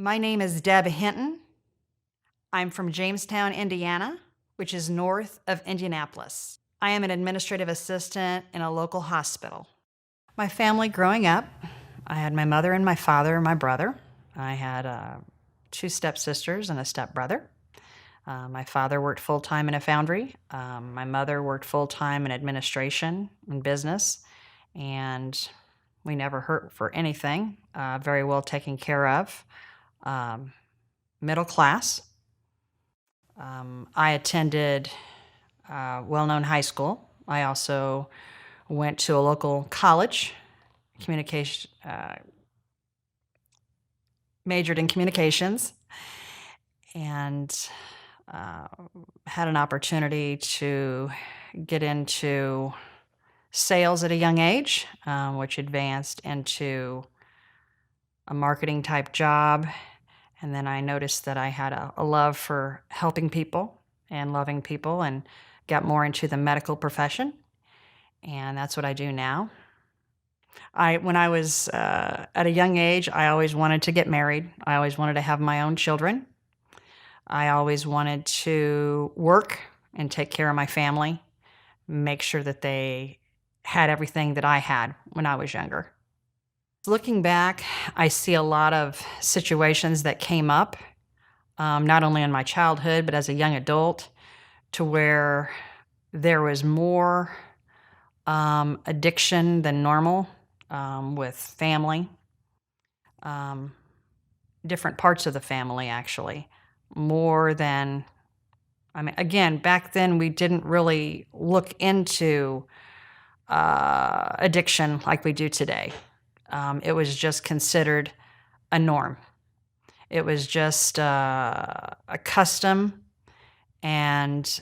My name is Deb Hinton. I'm from Jamestown, Indiana, which is north of Indianapolis. I am an administrative assistant in a local hospital. My family growing up, I had my mother and my father and my brother. I had two stepsisters and a stepbrother. My father worked full-time in a foundry. My mother worked full-time in administration and business, and we never hurt for anything. Very well taken care of. Middle class. I attended well-known high school. I also went to a local college, communication, majored in communications, and had an opportunity to get into sales at a young age, which advanced into a marketing type job. And then I noticed that I had a love for helping people and loving people, and got more into the medical profession. And that's what I do now. When I was at a young age, I always wanted to get married. I always wanted to have my own children. I always wanted to work and take care of my family, make sure that they had everything that I had when I was younger. Looking back, I see a lot of situations that came up, not only in my childhood, but as a young adult, to where there was more addiction than normal with family, different parts of the family, actually, more than, again, back then we didn't really look into addiction like we do today. It was just considered a norm. It was just a custom, and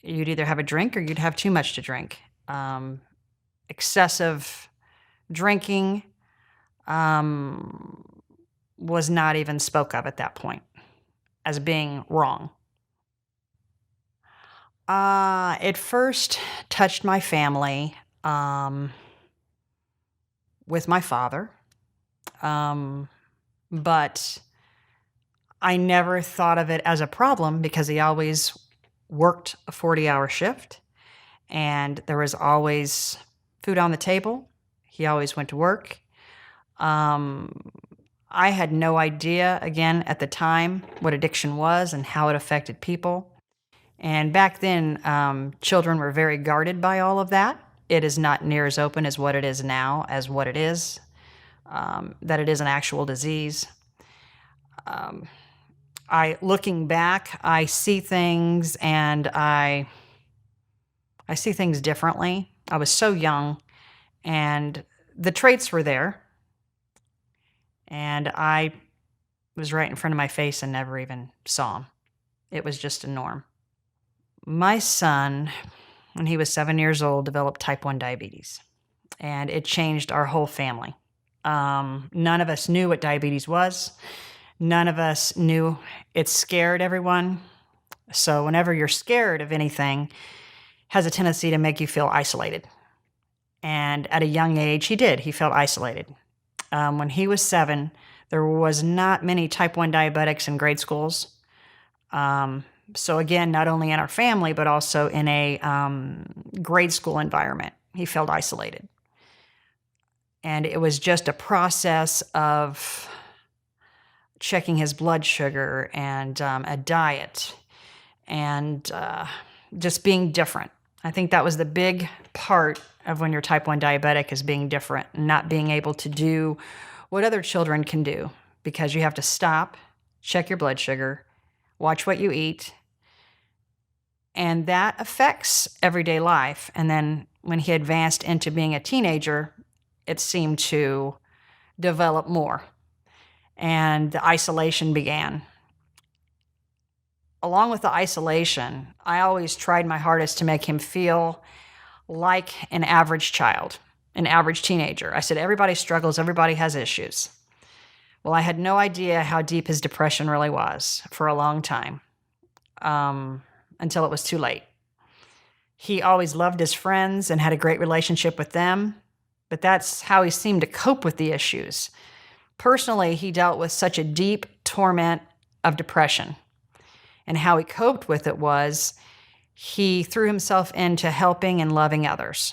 you'd either have a drink or you'd have too much to drink. Excessive drinking was not even spoke of at that point as being wrong. It first touched my family with my father, but I never thought of it as a problem because he always worked a 40-hour shift, and there was always food on the table. He always went to work. I had no idea, again, at the time, what addiction was and how it affected people. And back then, children were very guarded by all of that. It is not near as open as what it is now, as what it is, that it is an actual disease. Looking back, I see things, and I see things differently. I was so young, and the traits were there, and I was right in front of my face and never even saw them. It was just a norm. My son, when he was 7 years old, developed type 1 diabetes, and it changed our whole family. None of us knew what diabetes was. None of us knew. It scared everyone. So whenever you're scared of anything, it has a tendency to make you feel isolated. And at a young age, he did. He felt isolated. When he was 7, there was not many type 1 diabetics in grade schools. So again, not only in our family, but also in a grade school environment, he felt isolated. And it was just a process of checking his blood sugar and a diet and just being different. I think that was the big part of when you're type 1 diabetic, is being different, not being able to do what other children can do, because you have to stop, check your blood sugar, watch what you eat, and that affects everyday life. And then when he advanced into being a teenager, it seemed to develop more, and the isolation began. Along with the isolation, I always tried my hardest to make him feel like an average child, an average teenager. I said, everybody struggles, everybody has issues. Well, I had no idea how deep his depression really was for a long time, until it was too late. He always loved his friends and had a great relationship with them, but that's how he seemed to cope with the issues. Personally, he dealt with such a deep torment of depression. And how he coped with it was he threw himself into helping and loving others,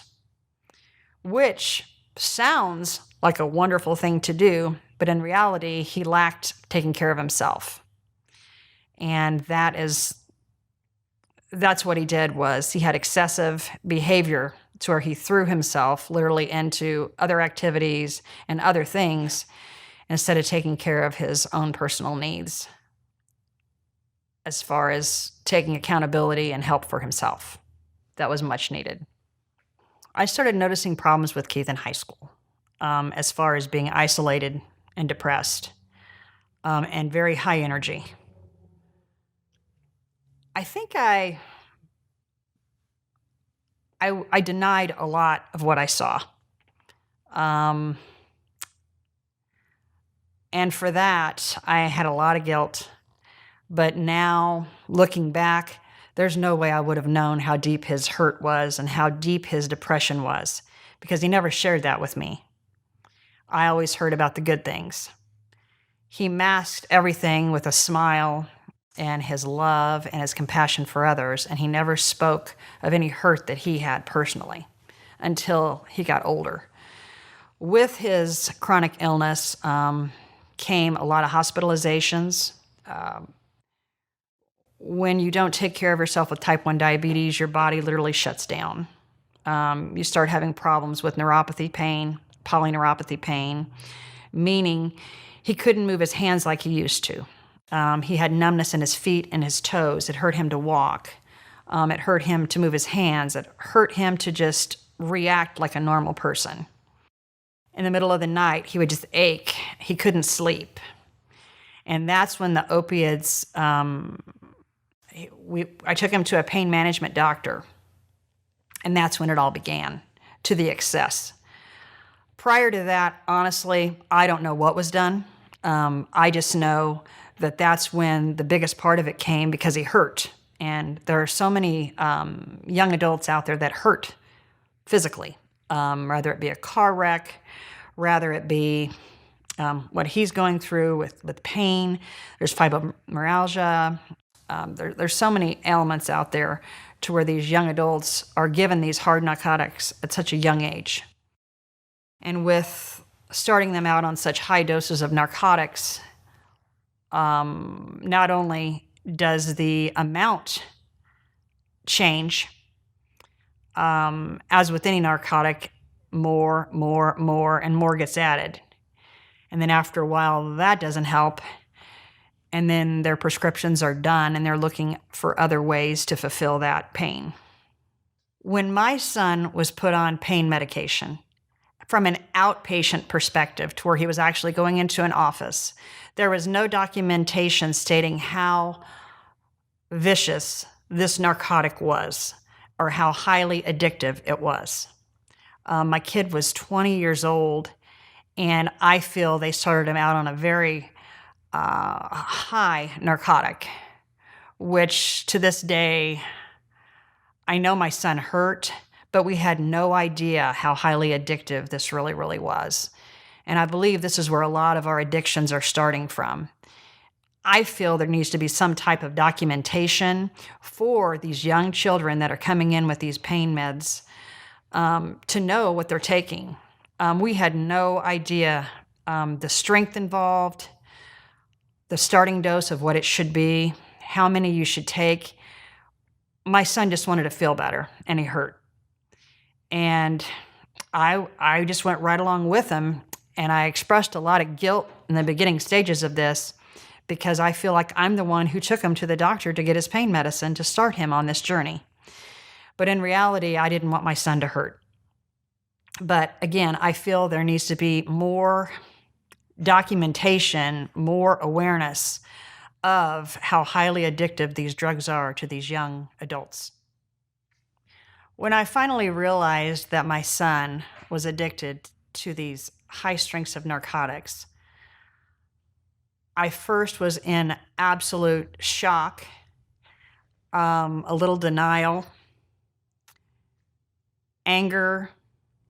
which sounds like a wonderful thing to do, but in reality, he lacked taking care of himself. And that's what he did. Was he had excessive behavior to where he threw himself literally into other activities and other things instead of taking care of his own personal needs, as far as taking accountability and help for himself. That was much needed. I started noticing problems with Keith in high school, as far as being isolated and depressed, and very high energy. I think I denied a lot of what I saw. And for that, I had a lot of guilt. But now, looking back, there's no way I would have known how deep his hurt was and how deep his depression was, because he never shared that with me. I always heard about the good things. He masked everything with a smile and his love and his compassion for others, and he never spoke of any hurt that he had personally until he got older. With his chronic illness came a lot of hospitalizations. When you don't take care of yourself with type 1 diabetes, your body literally shuts down. You start having problems with neuropathy pain, polyneuropathy pain, meaning he couldn't move his hands like he used to. He had numbness in his feet and his toes. It hurt him to walk. It hurt him to move his hands. It hurt him to just react like a normal person. In the middle of the night, he would just ache. He couldn't sleep. And that's when the opioids, I took him to a pain management doctor. And that's when it all began, to the excess. Prior to that, honestly, I don't know what was done. I just know that that's when the biggest part of it came, because he hurt. And there are so many young adults out there that hurt physically, rather it be a car wreck, rather it be what he's going through with pain. There's fibromyalgia. There's so many ailments out there to where these young adults are given these hard narcotics at such a young age. And with starting them out on such high doses of narcotics, not only does the amount change, as with any narcotic, more, and more gets added. And then after a while, that doesn't help. And then their prescriptions are done, and they're looking for other ways to fulfill that pain. When my son was put on pain medication, from an outpatient perspective, to where he was actually going into an office, there was no documentation stating how vicious this narcotic was or how highly addictive it was. My kid was 20 years old, and I feel they started him out on a very high narcotic, which to this day, I know my son hurt, but we had no idea how highly addictive this really, really was. And I believe this is where a lot of our addictions are starting from. I feel there needs to be some type of documentation for these young children that are coming in with these pain meds, to know what they're taking. We had no idea the strength involved, the starting dose of what it should be, how many you should take. My son just wanted to feel better, and he hurt. And I just went right along with him, and I expressed a lot of guilt in the beginning stages of this, because I feel like I'm the one who took him to the doctor to get his pain medicine to start him on this journey. But in reality, I didn't want my son to hurt. But again, I feel there needs to be more documentation, more awareness of how highly addictive these drugs are to these young adults. When I finally realized that my son was addicted to these high strengths of narcotics, I first was in absolute shock, a little denial, anger,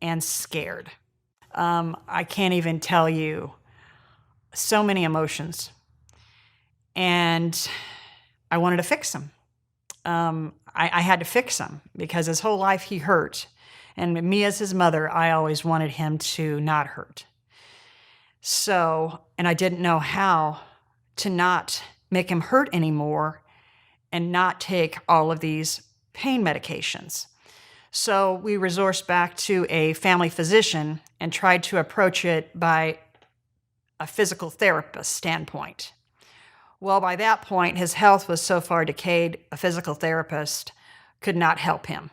and scared. I can't even tell you, so many emotions. And I wanted to fix him. I had to fix him because his whole life he hurt. And me as his mother, I always wanted him to not hurt. So, and I didn't know how to not make him hurt anymore and not take all of these pain medications. So we resourced back to a family physician and tried to approach it by a physical therapist standpoint. Well, by that point, his health was so far decayed, a physical therapist could not help him.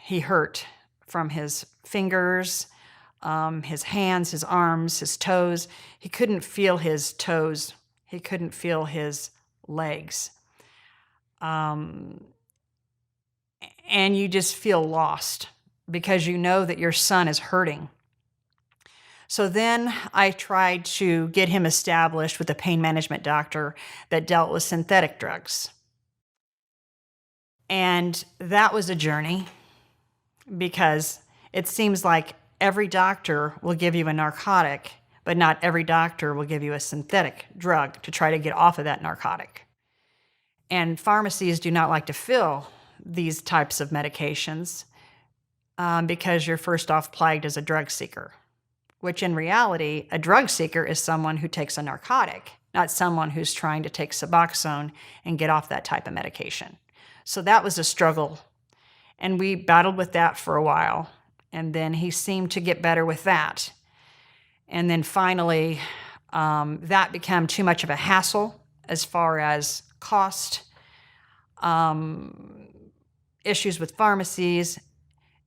He hurt from his fingers, his hands, his arms, his toes. He couldn't feel his toes. He couldn't feel his legs. And you just feel lost because you know that your son is hurting. So then I tried to get him established with a pain management doctor that dealt with synthetic drugs. And that was a journey because it seems like every doctor will give you a narcotic, but not every doctor will give you a synthetic drug to try to get off of that narcotic. And pharmacies do not like to fill these types of medications because you're first off plagued as a drug seeker, which in reality, a drug seeker is someone who takes a narcotic, not someone who's trying to take Suboxone and get off that type of medication. So that was a struggle. And we battled with that for a while. And then he seemed to get better with that. And then finally, that became too much of a hassle as far as cost, issues with pharmacies,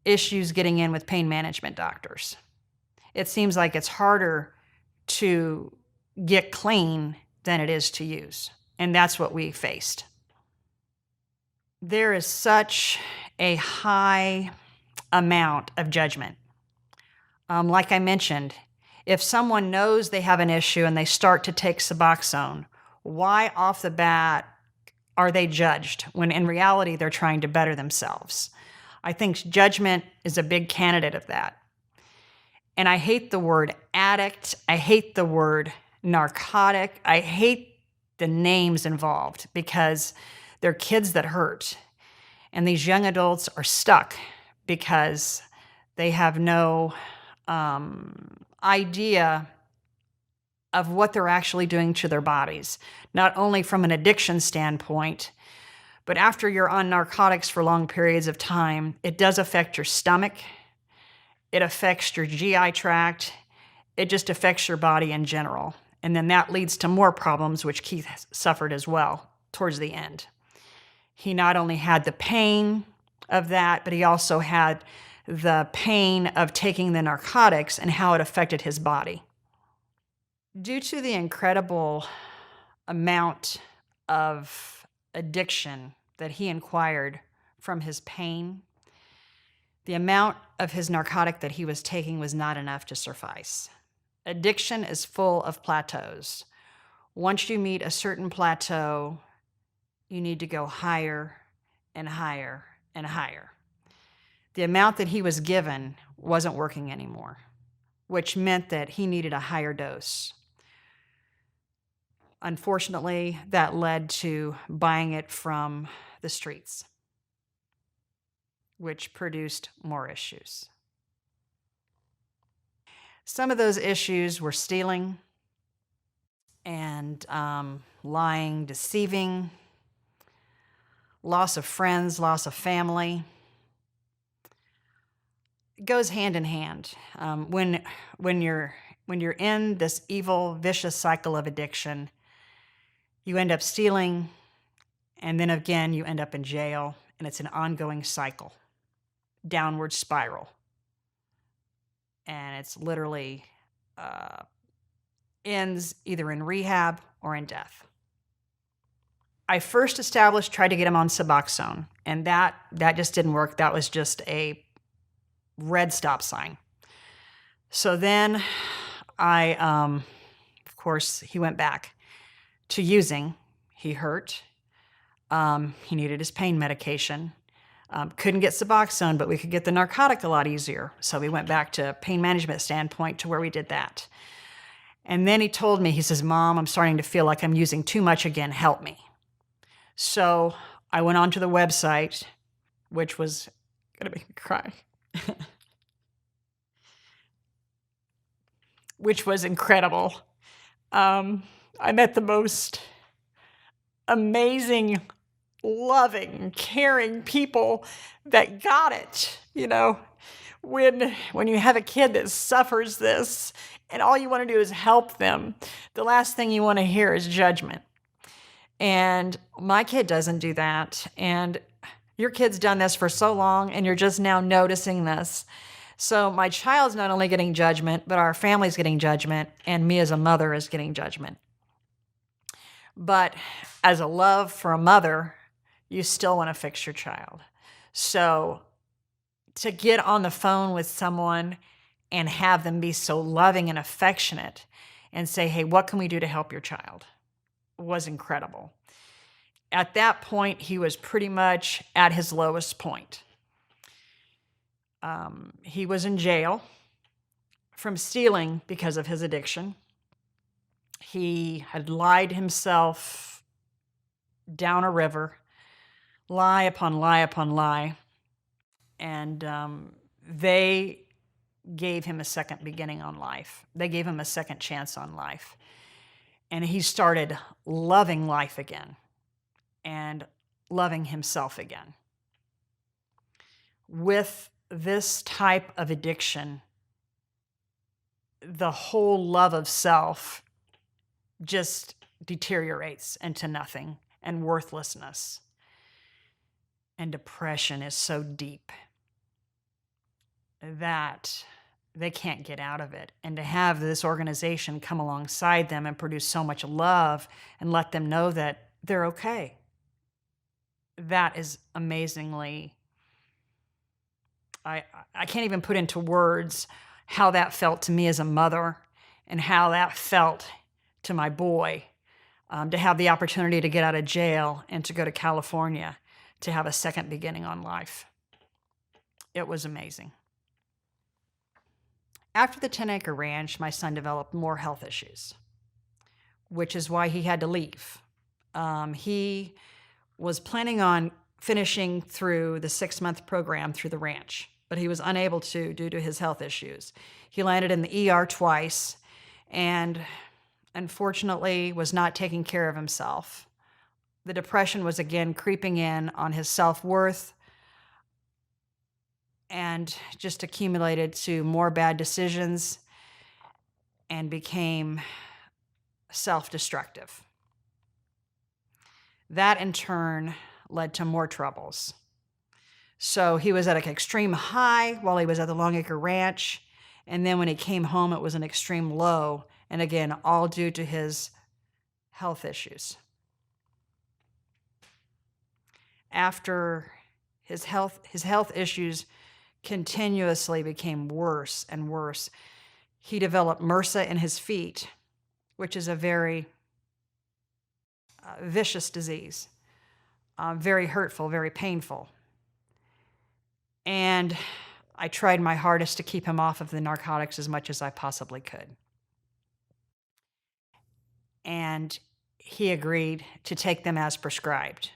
issues getting in with pain management doctors. It seems like it's harder to get clean than it is to use. And that's what we faced. There is such a high amount of judgment. Like I mentioned, if someone knows they have an issue and they start to take Suboxone, why off the bat are they judged when in reality they're trying to better themselves? I think judgment is a big candidate of that. And I hate the word addict. I hate the word narcotic. I hate the names involved because they're kids that hurt. And these young adults are stuck because they have no idea of what they're actually doing to their bodies, not only from an addiction standpoint, but after you're on narcotics for long periods of time, it does affect your stomach. It affects your GI tract. It just affects your body in general. And then that leads to more problems, which Keith suffered as well towards the end. He not only had the pain of that, but he also had the pain of taking the narcotics and how it affected his body. Due to the incredible amount of addiction that he acquired from his pain, the amount of his narcotic that he was taking was not enough to suffice. Addiction is full of plateaus. Once you meet a certain plateau, you need to go higher and higher and higher. The amount that he was given wasn't working anymore, which meant that he needed a higher dose. Unfortunately, that led to buying it from the streets, which produced more issues. Some of those issues were stealing and lying, deceiving, loss of friends, loss of family. It goes hand in hand. When you're in this evil, vicious cycle of addiction, you end up stealing, and then again, you end up in jail, and it's an ongoing cycle, downward spiral. And it's literally ends either in rehab or in death. I first tried to get him on Suboxone, and that just didn't work. That was just a red stop sign. So then of course, he went back to using. He hurt. He needed his pain medication. Couldn't get Suboxone, but we could get the narcotic a lot easier. So we went back to pain management standpoint to where we did that. And then he told me, he says, "Mom, I'm starting to feel like I'm using too much again. Help me." So I went onto the website, which was going to make me cry, which was incredible. I met the most amazing, loving, caring people that got it. When you have a kid that suffers this and all you want to do is help them, the last thing you want to hear is judgment. And my kid doesn't do that. And your kid's done this for so long and you're just now noticing this. So my child's not only getting judgment, but our family's getting judgment, and me as a mother is getting judgment. But as a love for a mother, you still want to fix your child. So to get on the phone with someone and have them be so loving and affectionate and say, "Hey, what can we do to help your child?" was incredible. At that point, he was pretty much at his lowest point. He was in jail from stealing because of his addiction. He had lied himself down a river, lie upon lie upon lie. And they gave him a second beginning on life. They gave him a second chance on life. And he started loving life again and loving himself again. With this type of addiction, the whole love of self just deteriorates into nothing and worthlessness. And depression is so deep that they can't get out of it. And to have this organization come alongside them and produce so much love and let them know that they're okay, that is amazingly, I can't even put into words how that felt to me as a mother and how that felt to my boy, to have the opportunity to get out of jail and to go to California to have a second beginning on life. It was amazing. After the 10-acre ranch, my son developed more health issues, which is why he had to leave. He was planning on finishing through the 6-month program through the ranch, but he was unable to due to his health issues. He landed in the ER twice and unfortunately was not taking care of himself. The depression was again creeping in on his self-worth and just accumulated to more bad decisions and became self-destructive. That in turn led to more troubles. So he was at an extreme high while he was at the Longacre Ranch, and then when he came home, it was an extreme low, and again, all due to his health issues. After his health issues continuously became worse and worse, he developed MRSA in his feet, which is a very vicious disease, very hurtful, very painful. And I tried my hardest to keep him off of the narcotics as much as I possibly could. And he agreed to take them as prescribed.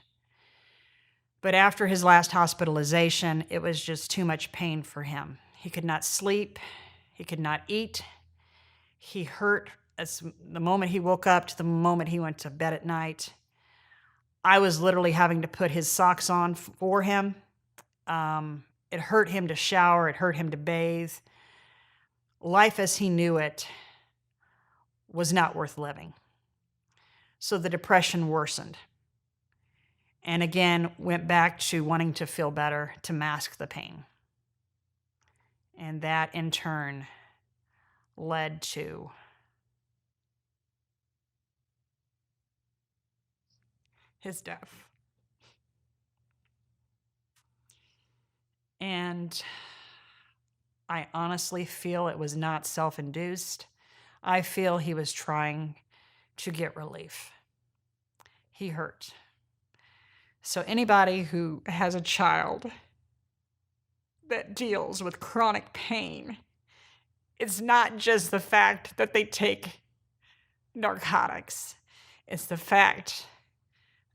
But after his last hospitalization, it was just too much pain for him. He could not sleep. He could not eat. He hurt as the moment he woke up to the moment he went to bed at night. I was literally having to put his socks on for him. It hurt him to shower. It hurt him to bathe. Life as he knew it was not worth living. So the depression worsened. And again, went back to wanting to feel better to mask the pain. And that in turn led to his death. And I honestly feel it was not self-induced. I feel he was trying to get relief. He hurt. So anybody who has a child that deals with chronic pain, it's not just the fact that they take narcotics. It's the fact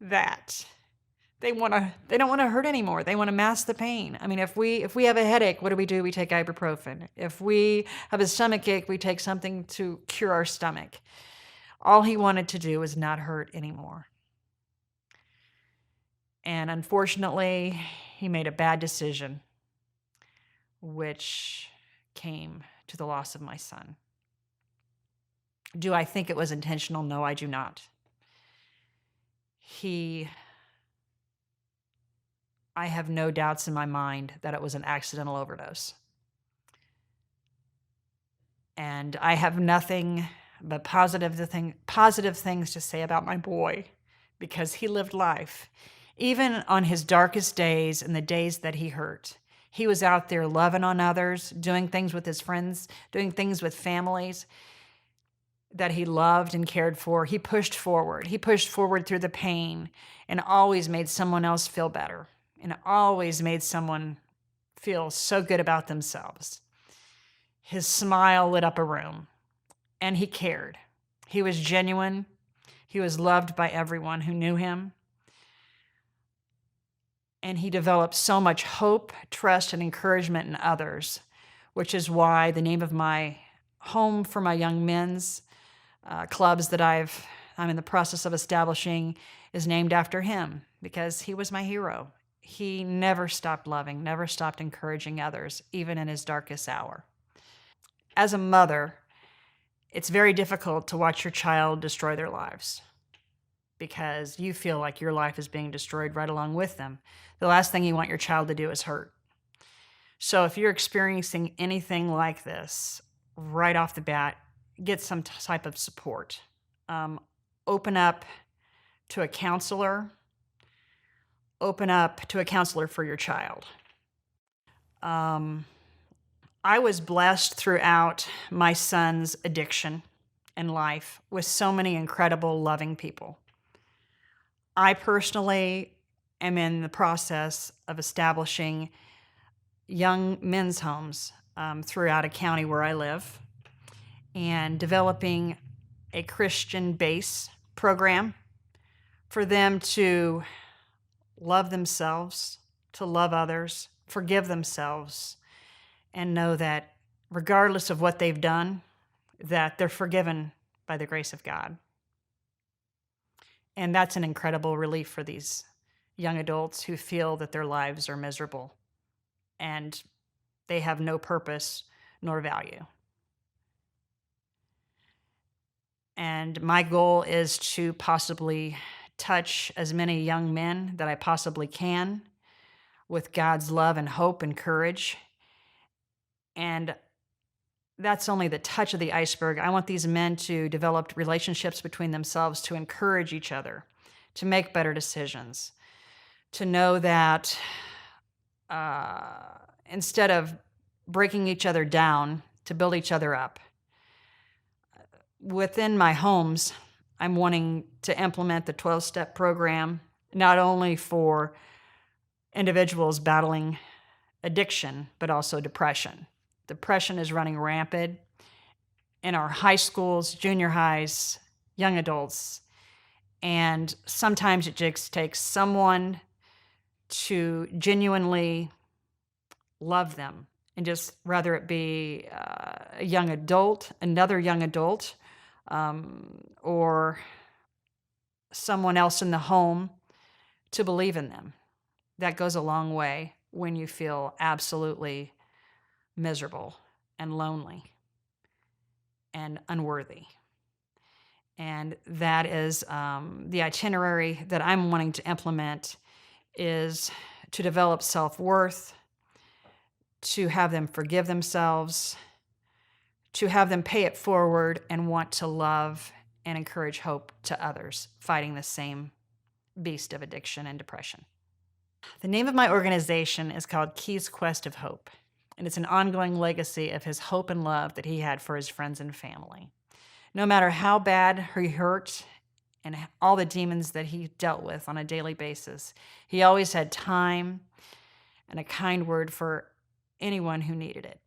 that they don't want to hurt anymore. They want to mask the pain. I mean, if we have a headache, what do? We take ibuprofen. If we have a stomach ache, we take something to cure our stomach. All he wanted to do was not hurt anymore. And unfortunately, he made a bad decision, which came to the loss of my son. Do I think it was intentional? No, I do not. I have no doubts in my mind that it was an accidental overdose. And I have nothing but positive things to say about my boy, because he lived life. Even on his darkest days and the days that he hurt, he was out there loving on others, doing things with his friends, doing things with families that he loved and cared for. He pushed forward. He pushed forward through the pain and always made someone else feel better and always made someone feel so good about themselves. His smile lit up a room, and he cared. He was genuine. He was loved by everyone who knew him. And he developed so much hope, trust, and encouragement in others, which is why the name of my home for my young men's clubs that I'm in the process of establishing is named after him, because he was my hero. He never stopped loving, never stopped encouraging others, even in his darkest hour. As a mother, it's very difficult to watch your child destroy their lives, because you feel like your life is being destroyed right along with them. The last thing you want your child to do is hurt. So if you're experiencing anything like this, right off the bat, get some type of support. Open up to a counselor. Open up to a counselor for your child. I was blessed throughout my son's addiction and life with so many incredible, loving people. I personally am in the process of establishing young men's homes throughout a county where I live, and developing a Christian base program for them to love themselves, to love others, forgive themselves, and know that regardless of what they've done, that they're forgiven by the grace of God. And that's an incredible relief for these young adults who feel that their lives are miserable and they have no purpose nor value. And my goal is to possibly touch as many young men that I possibly can with God's love and hope and courage. And that's only the touch of the iceberg. I want these men to develop relationships between themselves, to encourage each other, to make better decisions, to know that instead of breaking each other down, to build each other up. Within my homes, I'm wanting to implement the 12-step program, not only for individuals battling addiction, but also depression. Depression is running rampant in our high schools, junior highs, young adults. And sometimes it just takes someone to genuinely love them. And just rather it be a young adult, another young adult, or someone else in the home, to believe in them. That goes a long way when you feel absolutely miserable and lonely and unworthy. And that is the itinerary that I'm wanting to implement, is to develop self-worth, to have them forgive themselves, to have them pay it forward and want to love and encourage hope to others fighting the same beast of addiction and depression. The name of my organization is called Key's Quest of Hope, and it's an ongoing legacy of his hope and love that he had for his friends and family. No matter how bad he hurt and all the demons that he dealt with on a daily basis, he always had time and a kind word for anyone who needed it.